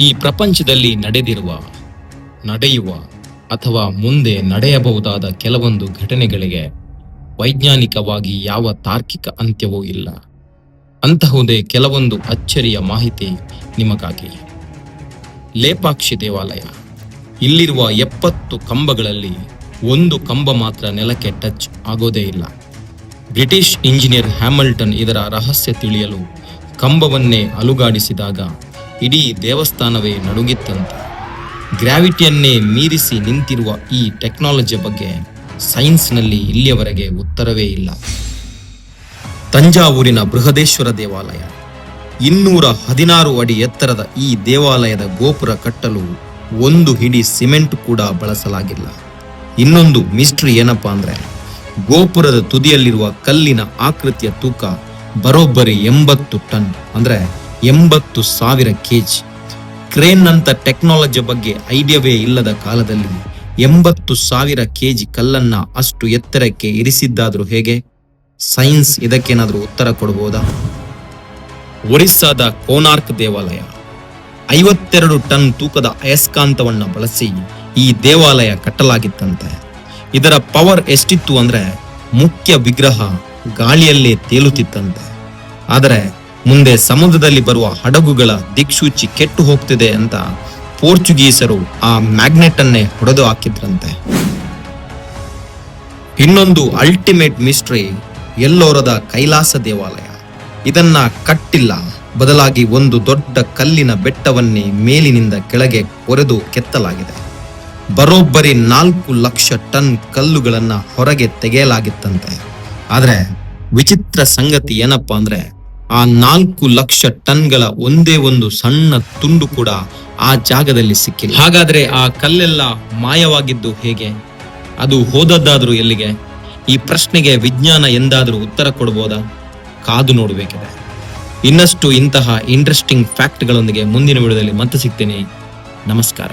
ಈ ಪ್ರಪಂಚದಲ್ಲಿ ನಡೆದಿರುವ, ನಡೆಯುವ ಅಥವಾ ಮುಂದೆ ನಡೆಯಬಹುದಾದ ಕೆಲವೊಂದು ಘಟನೆಗಳಿಗೆ ವೈಜ್ಞಾನಿಕವಾಗಿ ಯಾವ ತಾರ್ಕಿಕ ಅಂತ್ಯವೂ ಇಲ್ಲ. ಅಂತಹುದೇ ಕೆಲವೊಂದು ಅಚ್ಚರಿಯ ಮಾಹಿತಿ ನಿಮಗಾಗಿ. ಲೇಪಾಕ್ಷಿ ದೇವಾಲಯ. ಇಲ್ಲಿರುವ 70 ಕಂಬಗಳಲ್ಲಿ ಒಂದು ಕಂಬ ಮಾತ್ರ ನೆಲಕ್ಕೆ ಟಚ್ ಆಗೋದೇ ಇಲ್ಲ. ಬ್ರಿಟಿಷ್ ಇಂಜಿನಿಯರ್ ಹ್ಯಾಮಿಲ್ಟನ್ ಇದರ ರಹಸ್ಯ ತಿಳಿಯಲು ಕಂಬವನ್ನೇ ಅಲುಗಾಡಿಸಿದಾಗ ಇಡೀ ದೇವಸ್ಥಾನವೇ ನಡುಗಿತ್ತಂತೆ. ಗ್ರಾವಿಟಿಯನ್ನೇ ಮೀರಿಸಿ ನಿಂತಿರುವ ಈ ಟೆಕ್ನಾಲಜಿ ಬಗ್ಗೆ ಸೈನ್ಸ್ನಲ್ಲಿ ಇಲ್ಲಿಯವರೆಗೆ ಉತ್ತರವೇ ಇಲ್ಲ. ತಂಜಾವೂರಿನ ಬೃಹದೇಶ್ವರ ದೇವಾಲಯ. 216 ಅಡಿ ಎತ್ತರದ ಈ ದೇವಾಲಯದ ಗೋಪುರ ಕಟ್ಟಲು ಒಂದು ಹಿಡಿ ಸಿಮೆಂಟ್ ಕೂಡ ಬಳಸಲಾಗಿಲ್ಲ. ಇನ್ನೊಂದು ಮಿಸ್ಟ್ರಿ ಏನಪ್ಪಾ ಅಂದ್ರೆ, ಗೋಪುರದ ತುದಿಯಲ್ಲಿರುವ ಕಲ್ಲಿನ ಆಕೃತಿಯ ತೂಕ ಬರೋಬ್ಬರಿ 80 ಟನ್, ಅಂದ್ರೆ 80,000 kg. ಕ್ರೇನ್ ಅಂತ ಟೆಕ್ನಾಲಜಿ ಬಗ್ಗೆ ಐಡಿಯಾವೇ ಇಲ್ಲದ ಕಾಲದಲ್ಲಿ 80,000 kg ಕಲ್ಲನ್ನ ಅಷ್ಟು ಎತ್ತರಕ್ಕೆ ಇರಿಸಿದ್ದಾದ್ರೂ ಹೇಗೆ? ಸೈನ್ಸ್ ಇದಕ್ಕೇನಾದ್ರೂ ಉತ್ತರ ಕೊಡಬಹುದಾ? ಒರಿಸ್ಸಾದ ಕೋನಾರ್ಕ್ ದೇವಾಲಯ. 52 ಟನ್ ತೂಕದ ಅಯಸ್ಕಾಂತವನ್ನ ಬಳಸಿ ಈ ದೇವಾಲಯ ಕಟ್ಟಲಾಗಿತ್ತಂತೆ. ಇದರ ಪವರ್ ಎಷ್ಟಿತ್ತು ಅಂದ್ರೆ ಮುಖ್ಯ ವಿಗ್ರಹ ಗಾಳಿಯಲ್ಲೇ ತೇಲುತ್ತಿತ್ತಂತೆ. ಆದರೆ ಮುಂದೆ ಸಮುದ್ರದಲ್ಲಿ ಬರುವ ಹಡಗುಗಳ ದಿಕ್ಸೂಚಿ ಕೆಟ್ಟು ಹೋಗ್ತಿದೆ ಅಂತ ಪೋರ್ಚುಗೀಸರು ಆ ಮ್ಯಾಗ್ನೆಟ್ ಅನ್ನೇ ಹೊಡೆದು ಹಾಕಿದ್ರಂತೆ. ಇನ್ನೊಂದು ಅಲ್ಟಿಮೇಟ್ ಮಿಸ್ಟ್ರಿ ಎಲ್ಲೋರದ ಕೈಲಾಸ ದೇವಾಲಯ. ಇದನ್ನ ಕಟ್ಟಿಲ್ಲ, ಬದಲಾಗಿ ಒಂದು ದೊಡ್ಡ ಕಲ್ಲಿನ ಬೆಟ್ಟವನ್ನೇ ಮೇಲಿನಿಂದ ಕೆಳಗೆ ಕೊರೆದು ಕೆತ್ತಲಾಗಿದೆ. ಬರೋಬ್ಬರಿ 4 ಲಕ್ಷ ಟನ್ ಕಲ್ಲುಗಳನ್ನ ಹೊರಗೆ ತೆಗೆಯಲಾಗಿತ್ತಂತೆ. ಆದ್ರೆ ವಿಚಿತ್ರ ಸಂಗತಿ ಏನಪ್ಪಾ ಅಂದ್ರೆ, ಆ 4 ಲಕ್ಷ ಟನ್ಗಳ ಒಂದೇ ಒಂದು ಸಣ್ಣ ತುಂಡು ಕೂಡ ಆ ಜಾಗದಲ್ಲಿ ಸಿಕ್ಕಿಲ್ಲ. ಹಾಗಾದ್ರೆ ಆ ಕಲ್ಲೆಲ್ಲ ಮಾಯವಾಗಿದ್ದು ಹೇಗೆ? ಅದು ಹೋದದ್ದಾದ್ರೂ ಎಲ್ಲಿಗೆ? ಈ ಪ್ರಶ್ನೆಗೆ ವಿಜ್ಞಾನ ಎಂದಾದ್ರೂ ಉತ್ತರ ಕೊಡಬಹುದಾ? ಕಾದು ನೋಡಬೇಕಿದೆ. ಇನ್ನಷ್ಟು ಇಂತಹ ಇಂಟ್ರೆಸ್ಟಿಂಗ್ ಫ್ಯಾಕ್ಟ್ಗಳೊಂದಿಗೆ ಮುಂದಿನ ವಿಡಿಯೋದಲ್ಲಿ ಮತ್ತೆ ಸಿಗ್ತೀನಿ. ನಮಸ್ಕಾರ.